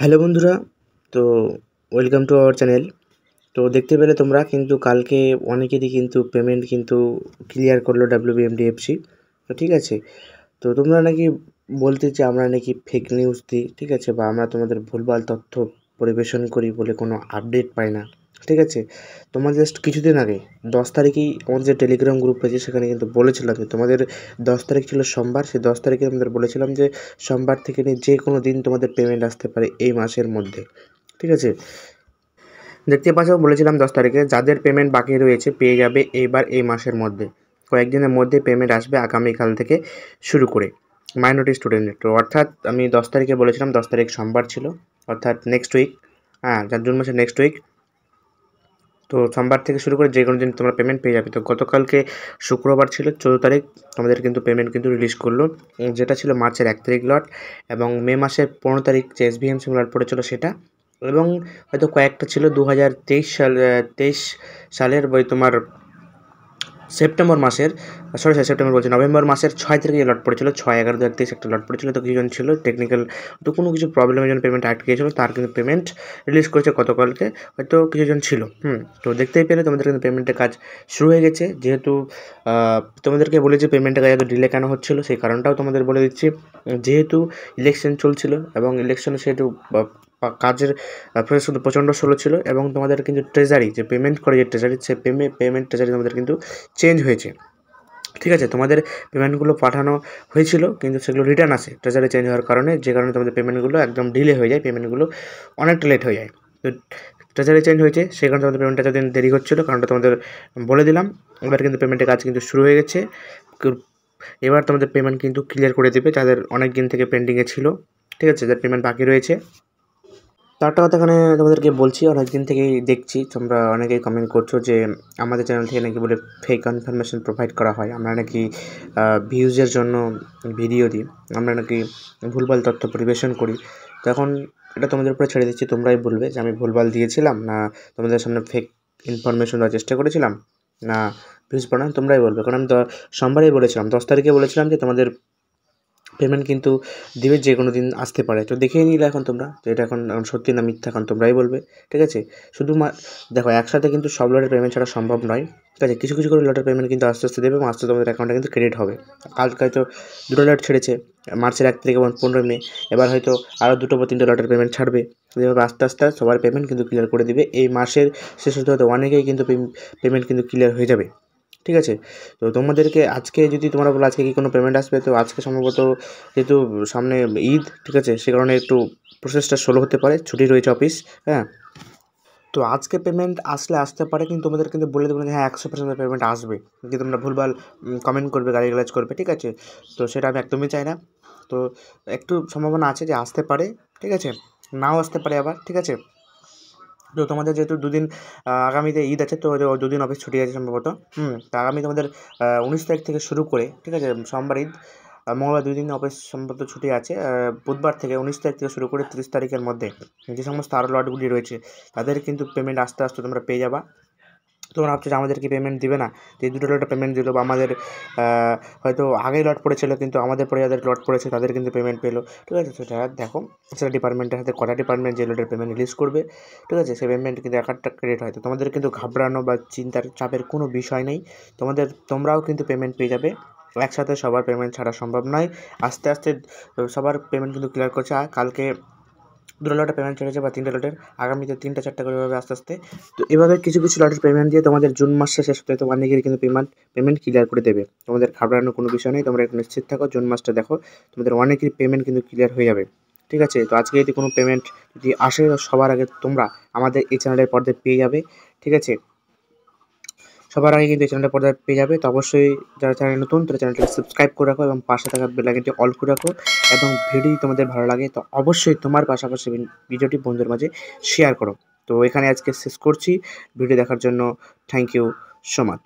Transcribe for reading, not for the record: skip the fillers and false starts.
Hello বন্ধুরা, তো welcome to our channel. তো দেখতে পেলে তোমরা কিন্তু কালকে অনেকেরই কিন্তু পেমেন্ট কিন্তু ক্লিয়ার করলো WBMDFC। তো ঠিক আছে, তো তোমরা নাকি বলতে যে আমরা নাকি ফেক নিউজ দিই, ঠিক আছে, বা আমরা তোমাদের ভুলভাল তথ্য পরিবেশন করি বলে কোনো আপডেট পাই না, ঠিক আছে। তোমার জাস্ট কিছুদিন আগে 10 তারিখেই আমাদের যে টেলিগ্রাম গ্রুপ আছে সেখানে কিন্তু বলেছিলাম যে তোমাদের 10 তারিখ ছিল সোমবার, সেই 10 তারিখে আমাদের বলেছিলাম যে সোমবার থেকে নিয়ে যে কোনো দিন তোমাদের পেমেন্ট আসতে পারে এই মাসের মধ্যে, ঠিক আছে। দেখতে পাচ্ছ বলেছিলাম 10 তারিখে যাদের পেমেন্ট বাকি রয়েছে পেয়ে যাবে এইবার এই মাসের মধ্যে, কয়েকদিনের মধ্যে পেমেন্ট আসবে আগামীকাল থেকে শুরু করে মাইনরিটি স্টুডেন্টের। তো অর্থাৎ আমি 10 তারিখে বলেছিলাম 10 তারিখ সোমবার ছিল, অর্থাৎ নেক্সট উইক, হ্যাঁ জুন মাসের নেক্সট উইক। তো সোমবার থেকে শুরু করে যে কোনো দিন তোমরা পেমেন্ট পেয়ে যাবে। তো গতকালকে শুক্রবার ছিল 14 তারিখ, আমাদের কিন্তু পেমেন্ট কিন্তু রিলিজ করলো, যেটা ছিল মার্চের 1 তারিখ লট, এবং মে মাসের 15 তারিখ যে SBMC লট পড়েছিল সেটা, এবং হয়তো কয়েকটা ছিল 2023 সালের বই তোমার সেপ্টেম্বর মাসের, সেপ্টেম্বর বলছি, নভেম্বর মাসের 6 তারিখে লট পড়েছিল, 6/11/2023 একটা লট পড়েছিল। তো কিছুজন ছিল টেকনিক্যাল, তো কোনো কিছু প্রবলেমের জন্য পেমেন্ট আটকে গিয়েছিল, তার কিন্তু পেমেন্ট রিলিজ করেছে গতকালকে, হয়তো কিছুজন ছিল। তো দেখতেই পেলে তোমাদের কিন্তু পেমেন্টের কাজ শুরু হয়ে গেছে। যেহেতু তোমাদেরকে বলেছি পেমেন্টের কাজ এত ডিলে কেন হচ্ছিল, সেই কারণটাও তোমাদের বলে দিচ্ছি। যেহেতু ইলেকশন চলছিল এবং ইলেকশনে সেহেতু কাজের শুধু প্রচণ্ড স্লো ছিল, এবং তোমাদের কিন্তু ট্রেজারি যে পেমেন্ট করে, যে ট্রেজারি, সে পেমেন্ট ট্রেজারি তোমাদের কিন্তু চেঞ্জ হয়েছে, ঠিক আছে। তোমাদের পেমেন্টগুলো পাঠানো হয়েছিল কিন্তু সেগুলো রিটার্ন আসে ট্রেজারি চেঞ্জ হওয়ার কারণে, যে কারণে তোমাদের পেমেন্টগুলো একদম ডিলে হয়ে যায়, পেমেন্টগুলো অনেকটা লেট হয়ে যায়। তো ট্রেজারি চেঞ্জ হয়েছে, সেই কারণে তোমাদের পেমেন্টটা এতদিন দেরি হচ্ছিলো, কারণটা তোমাদের বলে দিলাম। এবার কিন্তু পেমেন্টের কাজ কিন্তু শুরু হয়ে গেছে। এবার তোমাদের পেমেন্ট কিন্তু ক্লিয়ার করে দেবে যাদের অনেক দিন থেকে পেন্ডিংয়ে ছিল, ঠিক আছে, যাদের পেমেন্ট বাকি রয়েছে। তো একটা কথা এখানে তোমাদেরকে বলছি, অনেক দিন থেকেই দেখছি তোমরা অনেকেই কমেন্ট করছো যে আমাদের চ্যানেল থেকে নাকি বলে ফেক ইনফরমেশন প্রোভাইড করা হয়, আমরা নাকি ভিউজের জন্য ভিডিও দিই, আমরা নাকি ভুলভাল তথ্য পরিবেশন করি। তো এখন এটা তোমাদের উপরে ছেড়ে দিচ্ছি, তোমরাই বলবে যে আমি ভুলভাল দিয়েছিলাম, না তোমাদের সামনে ফেক ইনফরমেশন দেওয়ার চেষ্টা করেছিলাম, না ভিউজ বানান, তোমরাই বলবে। কারণ আমি সোমবারেই বলেছিলাম, 10 তারিখে বলেছিলাম যে তোমাদের পেমেন্ট কিন্তু দিবে, যে কোনো দিন আসতে পারে। তো দেখেই নিলে এখন তোমরা যে এটা এখন সত্যি না মিথ্যা, এখন তোমরাই বলবে, ঠিক আছে। শুধু দেখো একসাথে কিন্তু সব লটের পেমেন্ট ছাড়া সম্ভব নয়, ঠিক আছে। কিছু কিছু করে লটের পেমেন্ট কিন্তু আস্তে আস্তে দেবে, এবং আস্তে তোমাদের অ্যাকাউন্টে কিন্তু ক্রেডিট হবে। কালকে হয়তো 2টো লট ছেড়েছে, মার্চের 1 তারিখ এবং 15 মে, এবার হয়তো আরও 2টো বা 3টে লটের পেমেন্ট ছাড়বে। এভাবে আস্তে আস্তে সবার পেমেন্ট কিন্তু ক্লিয়ার করে দিবে। এই মাসের শেষ হতে হতে অনেকেই কিন্তু পেমেন্ট কিন্তু ক্লিয়ার হয়ে যাবে, ঠিক আছে। তো তোমাদেরকে আজকে যদি তোমরা বলো আজকে কি কোনো পেমেন্ট আসবে, তো আজকে সম্ভবত যেহেতু সামনে ঈদ, ঠিক আছে, সে কারণে একটু প্রসেসটা স্লো হতে পারে, ছুটি রয়েছে অফিস, হ্যাঁ। তো আজকে পেমেন্ট আসতে পারে, কিন্তু তোমাদের কিন্তু বলে দেবো না যে হ্যাঁ 100% পেমেন্ট আসবে, কিন্তু তোমরা ভুলভাল কমেন্ট করবে, গালিগালাজ করবে, ঠিক আছে। তো সেটা আমি একদমই চাই না। তো একটু সম্ভাবনা আছে যে আসতে পারে, ঠিক আছে, নাও আসতে পারে আবার, ঠিক আছে। তো তোমাদের যেহেতু দুদিন আগামীতে ঈদ আছে, তো দুদিন অফিস ছুটি আছে সম্ভবত। তো আগামী তোমাদের 19 তারিখ থেকে শুরু করে, ঠিক আছে, সোমবার ঈদ, মঙ্গলবার 2 দিন অফিস সম্ভবত ছুটি আছে। বুধবার থেকে 19 তারিখ থেকে শুরু করে 30 তারিখের মধ্যে যে সমস্ত আরও লটগুলি রয়েছে তাদের কিন্তু পেমেন্ট আস্তে আস্তে তোমরা পেয়ে যাবা। তোমরা ভাবছো যে আমাদেরকে পেমেন্ট দিবে না, যে 2টো লটে পেমেন্ট দিল, বা আমাদের হয়তো আগেই লট পড়েছিল কিন্তু আমাদের পরে যাদের লট পড়েছে তাদের কিন্তু পেমেন্ট পেলো, ঠিক আছে। সেটা দেখো, সেটা ডিপার্টমেন্টের হাতে, কটা ডিপার্টমেন্ট যে লটের পেমেন্ট রিলিজ করবে, ঠিক আছে, সেই পেমেন্ট কিন্তু এক একটা ক্রেডিট হয়। তো তোমাদের কিন্তু ঘাবড়ানো বা চিন্তার চাপের কোনো বিষয় নেই, তোমরাও কিন্তু পেমেন্ট পেয়ে যাবে। একসাথে সবার পেমেন্ট ছাড়া সম্ভব নয়, আস্তে আস্তে সবার পেমেন্ট কিন্তু ক্লিয়ার করছে। আর কালকে 2টো লটের পেমেন্ট ছেড়েছে, বা 3টে লটের, আগামীতে 3টা 4টা করে হবে আস্তে আস্তে। তো এভাবে কিছু কিছু লটের পেমেন্ট দিয়ে তোমাদের জুন মাসটা শেষ হতে তোমার অনেকেরই কিন্তু পেমেন্ট ক্লিয়ার করে দেবে। তোমাদের ঘাবড়ানোর কোনো বিষয় নেই, তোমরা একটু নিশ্চিত থাকো, জুন মাসটা দেখো তোমাদের অনেকেরই পেমেন্ট কিন্তু ক্লিয়ার হয়ে যাবে, ঠিক আছে। তো আজকে যদি কোনো পেমেন্ট যদি আসে, সবার আগে তোমরা আমাদের এই চ্যানেলের পর্দায় পেয়ে যাবে, ঠিক আছে। সবার আগে কিন্তু এই চ্যানেলটা পর্দায় পেয়ে যাবে। তো অবশ্যই যারা চ্যানেল নতুন তারা চ্যানেলটাকে সাবস্ক্রাইব করে রাখো, এবং পাশে থাকা বেল আইকনটি অল করে রাখো, এবং ভিডিও তোমাদের ভালো লাগে তো অবশ্যই তোমার পাশাপাশি ভিডিওটি বন্ধুদের মাঝে শেয়ার করো। তো এখানে আজকে শেষ করছি, ভিডিও দেখার জন্য থ্যাংক ইউ সো মাচ।